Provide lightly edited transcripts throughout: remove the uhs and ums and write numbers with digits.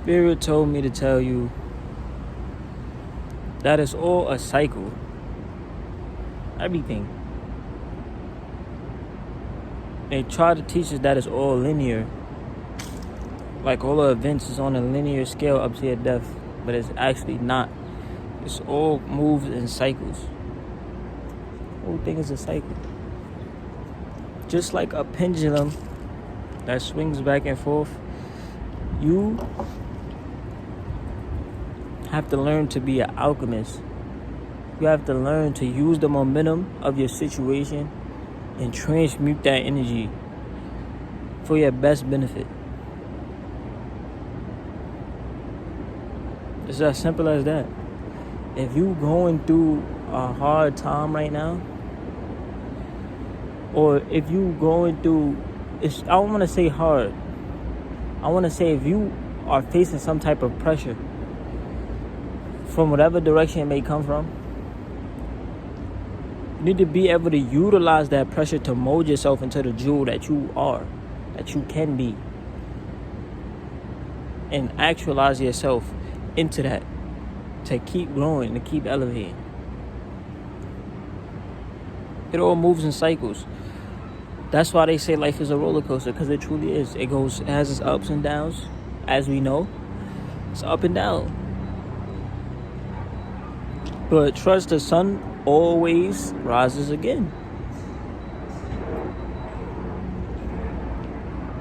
Spirit told me to tell you that it's all a cycle. Everything. They try to teach us that it's all linear. Like all the events is on a linear scale up to your death. But it's actually not. It's all moves in cycles. The whole thing is a cycle. Just like a pendulum that swings back and forth, you have to learn to be an alchemist. You have to learn to use the momentum of your situation and transmute that energy for your best benefit. It's as simple as that. If you going through a hard time right now, or if you going through, I don't want to say hard. I want to say if you are facing some type of pressure from whatever direction it may come from, you need to be able to utilize that pressure to mold yourself into the jewel that you are, that you can be, and actualize yourself into that, to keep growing, to keep elevating. It all moves in cycles. That's why they say life is a roller coaster, because it truly is. It has its ups and downs, as we know. It's up and down. But trust the sun always rises again.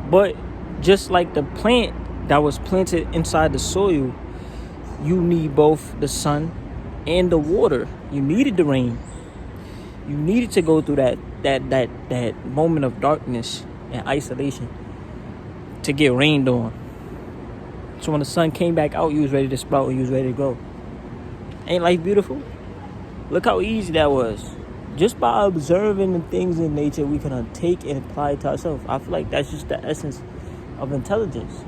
But just like the plant that was planted inside the soil, you need both the sun and the water. You needed the rain. You needed to go through that moment of darkness and isolation to get rained on. So when the sun came back out, you was ready to sprout and you was ready to grow. Ain't life beautiful? Look how easy that was. Just by observing the things in nature, we can take and apply it to ourselves. I feel like that's just the essence of intelligence.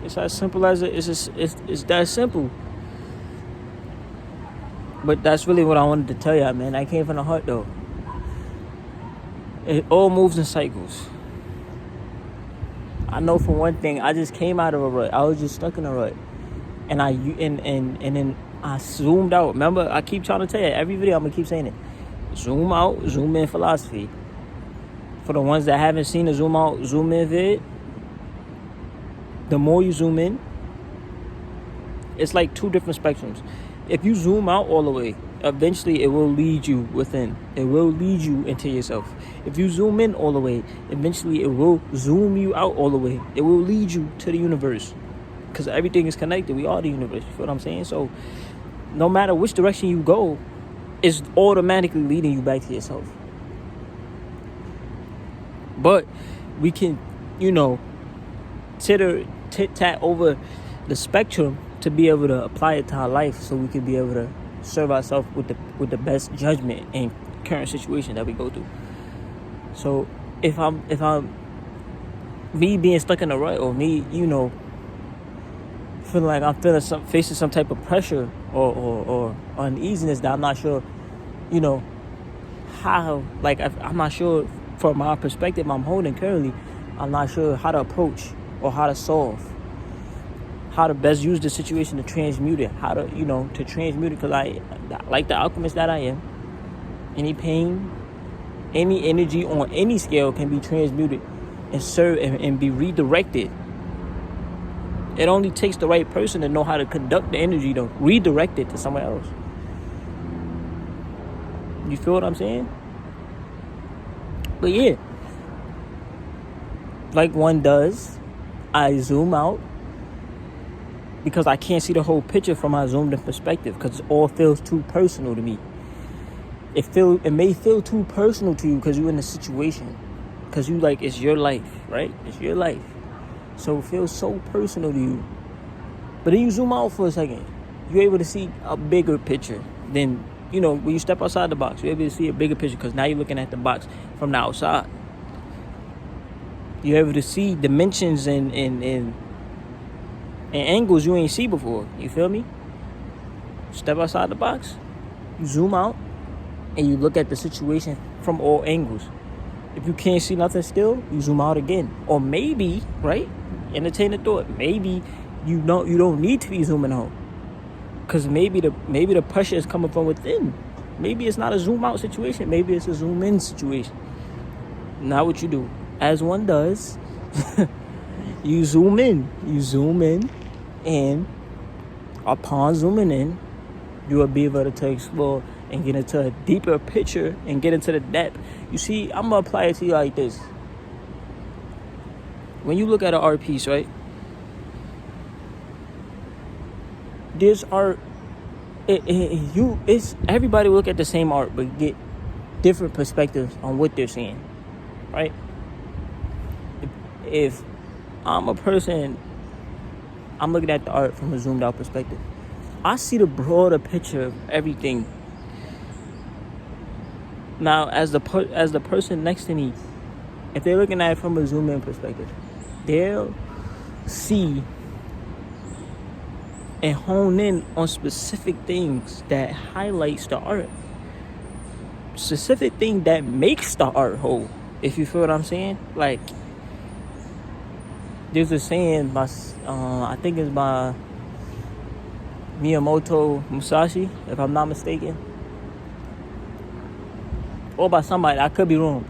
It's as simple as it's that simple. But that's really what I wanted to tell y'all, man. I came from the heart, though. It all moves in cycles. I know for one thing, I just came out of a rut. I was just stuck in a rut. And then I zoomed out. Remember, I keep trying to tell you, every video I'm going to keep saying it. Zoom out, zoom in philosophy. For the ones that haven't seen the zoom out, zoom in vid, the more you zoom in, it's like two different spectrums. If you zoom out all the way, eventually it will lead you within. It will lead you into yourself. If you zoom in all the way, eventually it will zoom you out all the way. It will lead you to the universe. Because everything is connected. We are the universe. You feel what I'm saying? So no matter which direction you go, it's automatically leading you back to yourself. But we can, tit-tat over the spectrum to be able to apply it to our life, so we can be able to serve ourselves with the best judgment in current situation that we go through. So if I'm me being stuck in a rut, or me, feeling like I'm facing some type of pressure or uneasiness that I'm not sure, how, like I'm not sure from my perspective I'm holding currently, I'm not sure how to approach or how to solve, how to best use the situation to transmute it, how to, to transmute it, because I, like the alchemist that I am, any pain, any energy on any scale can be transmuted and serve and be redirected. It only takes the right person to know how to conduct the energy to redirect it to somewhere else. You feel what I'm saying? But yeah, like one does, I zoom out because I can't see the whole picture from my zoomed in perspective, because it all feels too personal to me. It may feel too personal to you because you're in the situation, because you like, it's your life, right? It's your life. So it feels so personal to you. But then you zoom out for a second. You're able to see a bigger picture than, when you step outside the box. You're able to see a bigger picture because now you're looking at the box from the outside. You're able to see dimensions and angles you ain't see before. You feel me? Step outside the box. You zoom out and you look at the situation from all angles. If you can't see nothing still, you zoom out again. Or maybe, right? Entertain the thought. Maybe you don't need to be zooming out. Because maybe the pressure is coming from within. Maybe it's not a zoom out situation. Maybe it's a zoom in situation. Now what you do, as one does, you zoom in. You zoom in, and upon zooming in, you will be able to explore and get into a deeper picture and get into the depth. You see, I'm going to apply it to you like this. When you look at an art piece, right? There's art. It's everybody look at the same art, but get different perspectives on what they're seeing, right? If I'm a person, I'm looking at the art from a zoomed out perspective. I see the broader picture of everything. Now, as the person next to me, if they're looking at it from a zoom in perspective, they'll see and hone in on specific things that highlights the art. Specific thing that makes the art whole, if you feel what I'm saying. Like, there's a saying by, I think it's by Miyamoto Musashi, if I'm not mistaken. Or by somebody, I could be wrong.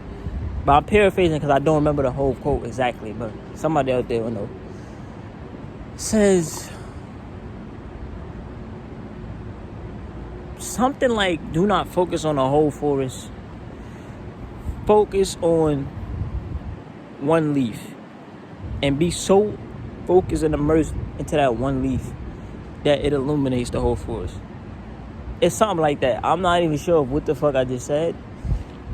But I'm paraphrasing because I don't remember the whole quote exactly. But somebody out there will know. It says something like, do not focus on the whole forest. Focus on one leaf. And be so focused and immersed into that one leaf that it illuminates the whole forest. It's something like that. I'm not even sure of what the fuck I just said.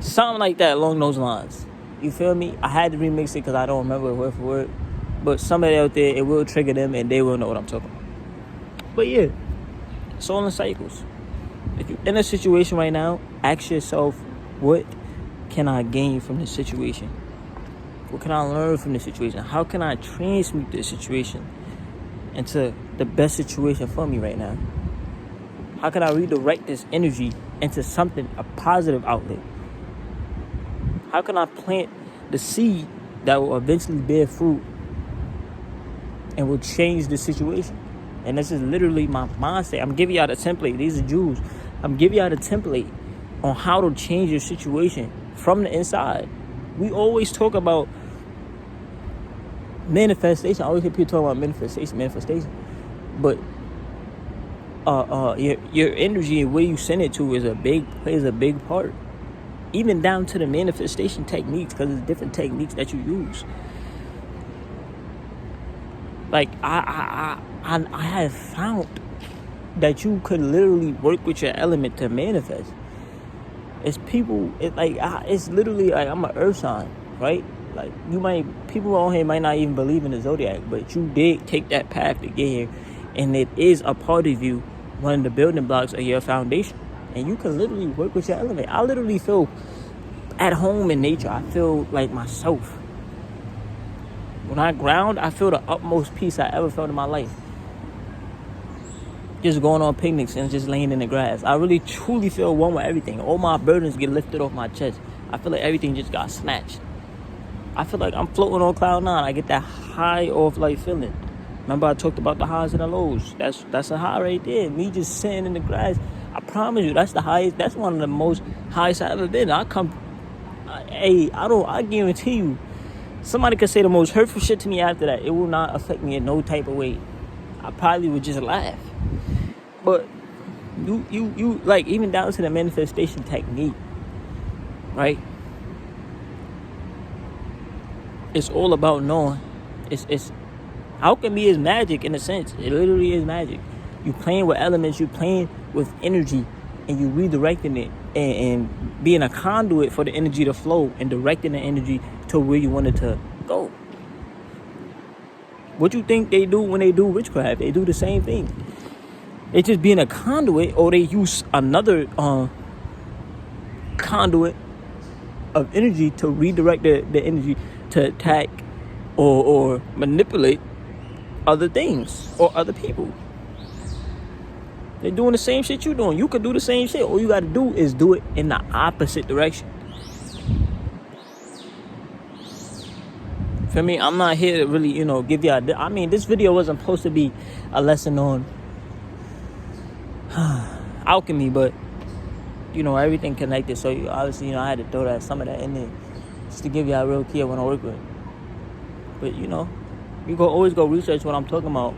Something like that along those lines. You feel me? I had to remix it because I don't remember word for word. But somebody out there, it will trigger them and they will know what I'm talking about. But yeah, it's all in cycles. If you're in a situation right now, ask yourself, what can I gain from this situation? What can I learn from this situation? How can I transmute this situation into the best situation for me right now? How can I redirect this energy into something, a positive outlet? How can I plant the seed that will eventually bear fruit and will change the situation? And this is literally my mindset. I'm giving y'all the template. These are Jews. I'm giving y'all the template on how to change your situation from the inside. We always talk about manifestation. I always hear people talk about manifestation. But your energy and where you send it to plays a big part. Even down to the manifestation techniques, because there's different techniques that you use. Like I have found that you could literally work with your element to manifest. It's literally like I'm an earth sign, right? Like people on here might not even believe in the zodiac, but you did take that path to get here, and it is a part of you, one of the building blocks of your foundation. And you can literally work with your element. I literally feel at home in nature. I feel like myself. When I ground, I feel the utmost peace I ever felt in my life. Just going on picnics and just laying in the grass. I really truly feel one with everything. All my burdens get lifted off my chest. I feel like everything just got snatched. I feel like I'm floating on cloud 9. I get that high off life feeling. Remember I talked about the highs and the lows. That's a high right there. Me just sitting in the grass. I promise you, that's the highest. That's one of the most highest I've ever been. I guarantee you, somebody could say the most hurtful shit to me after that. It will not affect me in no type of way. I probably would just laugh. But you like, even down to the manifestation technique, right? It's all about knowing. It's alchemy is magic in a sense. It literally is magic. You playing with elements, you playing with energy, and you redirecting it and being a conduit for the energy to flow and directing the energy to where you want it to go. What you think they do when they do witchcraft? They do the same thing. They just being a conduit, or they use another conduit of energy to redirect the energy to attack or manipulate other things or other people. They're doing the same shit you're doing. You could do the same shit. All you got to do is do it in the opposite direction. For me, I'm not here to really, give you I mean, this video wasn't supposed to be a lesson on alchemy, but, everything connected. So, obviously, I had to throw some of that in there just to give you a real key I want to work with. But, you can always go research what I'm talking about.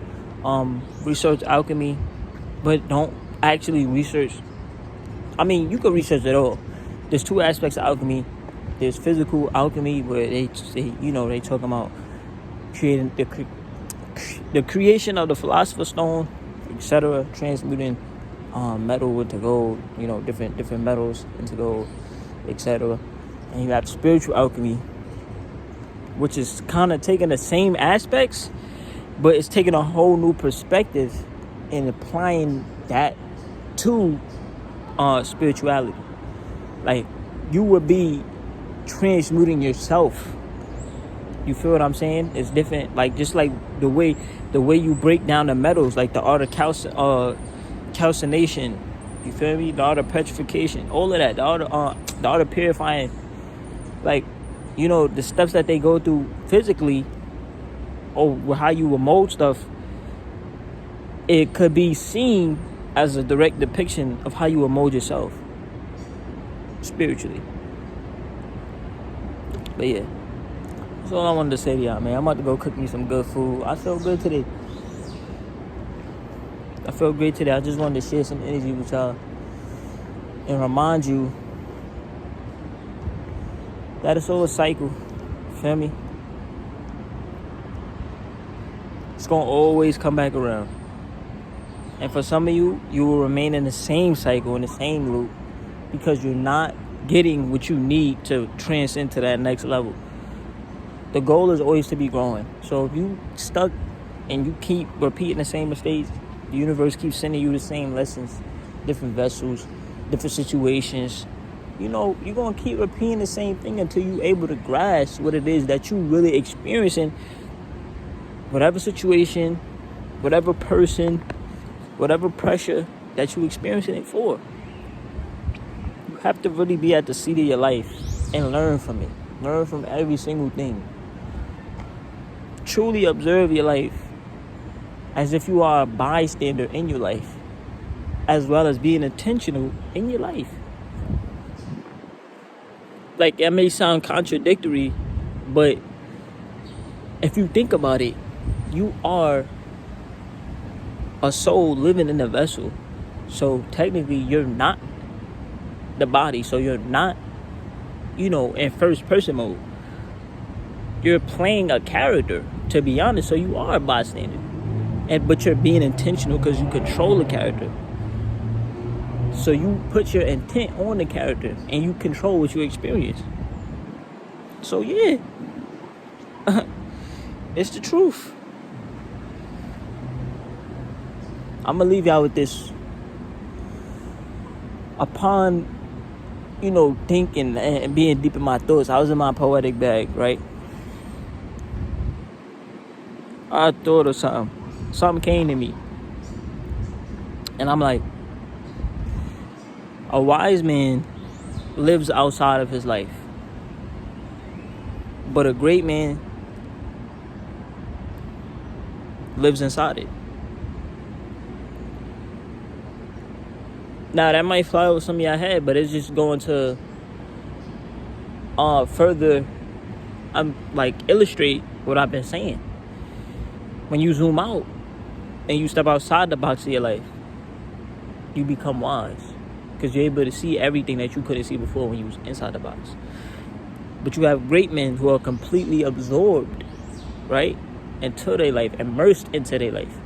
Research alchemy, but don't actually research. I mean, you can research it all. There's two aspects of alchemy. There's physical alchemy, where they talking about creating the creation of the philosopher's stone, etc., transmuting metal into gold, different metals into gold, etc. And you have spiritual alchemy, which is kind of taking the same aspects, but it's taking a whole new perspective and applying that to spirituality. Like, you would be transmuting yourself. You feel what I'm saying? It's different. Like, just like the way you break down the metals, like the art of calcination. You feel me? The art of petrification. All of that. The art of purifying. Like, the steps that they go through physically, or how you will mold stuff. It could be seen as a direct depiction of how you will mold yourself spiritually. But yeah, that's all I wanted to say to y'all, man. I'm about to go cook me some good food. I feel good today. I feel great today. I just wanted to share some energy with y'all and remind you that it's all a cycle. Feel me? It's gonna always come back around. And for some of you, you will remain in the same cycle, in the same loop, because you're not getting what you need to transcend to that next level. The goal is always to be growing. So if you stuck and you keep repeating the same mistakes, the universe keeps sending you the same lessons, different vessels, different situations. You're going to keep repeating the same thing until you're able to grasp what it is that you're really experiencing. Whatever situation, whatever person, whatever pressure that you're experiencing it for. You have to really be at the seat of your life and learn from it. Learn from every single thing. Truly observe your life as if you are a bystander in your life, as well as being intentional in your life. Like, that may sound contradictory, but if you think about it, you are a soul living in a vessel. So technically you're not the body. So you're not, in first person mode. You're playing a character, to be honest. So you are a bystander. But you're being intentional because you control the character. So you put your intent on the character and you control what you experience. So yeah, it's the truth. I'm gonna leave y'all with this. Upon, thinking and being deep in my thoughts, I was in my poetic bag, right? I thought of something. Something came to me. And I'm like, a wise man lives outside of his life, but a great man lives inside it. Now, that might fly over some of y'all head, but it's just going to further illustrate what I've been saying. When you zoom out and you step outside the box of your life, you become wise, because you're able to see everything that you couldn't see before when you was inside the box. But you have great men who are completely absorbed, right, into their life, immersed into their life,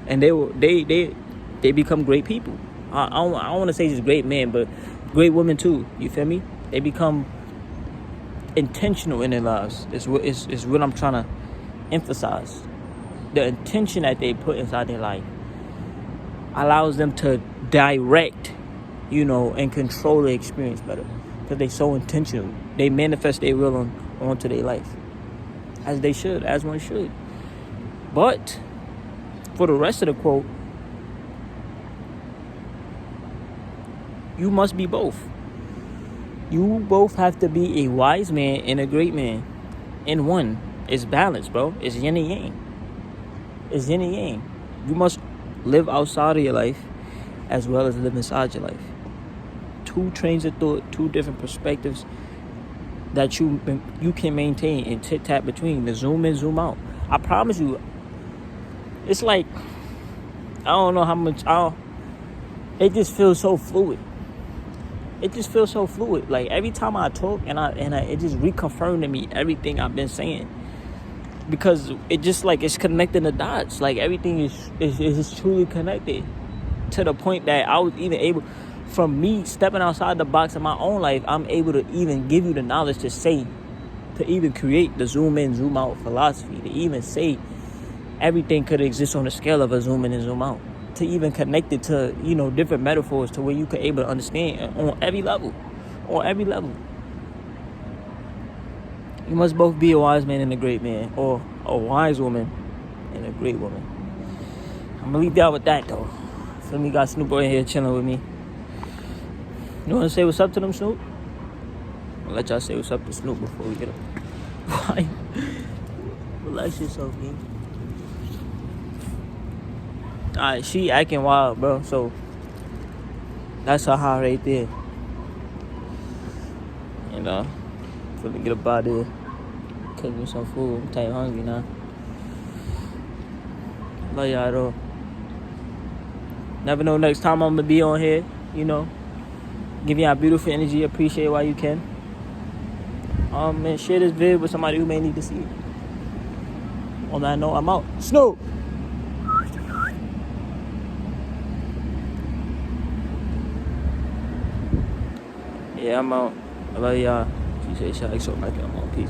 and they become great people. I don't want to say just great men, but great women too. You feel me? They become intentional in their lives. It's what I'm trying to emphasize. The intention that they put inside their life allows them to direct, and control the experience better, because they're so intentional. They manifest their will onto their life, as they should, as one should. But for the rest of the quote, you must be both. You both have to be a wise man and a great man in one. It's balance, bro. It's yin and yang. It's yin and yang. You must live outside of your life as well as live inside your life. Two trains of thought, two different perspectives that you can maintain and tit-tat between. The zoom in, zoom out. I promise you, it's like, I don't know how much, it just feels so fluid. It just feels so fluid. Like every time I talk and it just reconfirmed to me everything I've been saying. Because it just like, it's connecting the dots. Like everything is truly connected to the point that I was even able, from me stepping outside the box in my own life, I'm able to even give you the knowledge to say, to even create the zoom in, zoom out philosophy, to even say everything could exist on the scale of a zoom in and zoom out, to even connect it to, different metaphors to where you could able to understand on every level. You must both be a wise man and a great man, or a wise woman and a great woman. I'm gonna leave y'all with that though. Feel me? Got Snoop Boy in here chilling with me. You wanna say what's up to them, Snoop? I'll let y'all say what's up to Snoop before we get up. Why? Relax yourself, man. Alright, she acting wild, bro. So that's her high right there. Finna get up out there. Cook me some food. I'm tight hungry now. Love y'all though. Never know next time I'm gonna be on here, Give y'all beautiful energy, appreciate it while you can. And share this vid with somebody who may need to see it. On that note, I'm out. Snoop! Yeah, I'm out. I love y'all. She said, "Shall I so much? I'm on peace."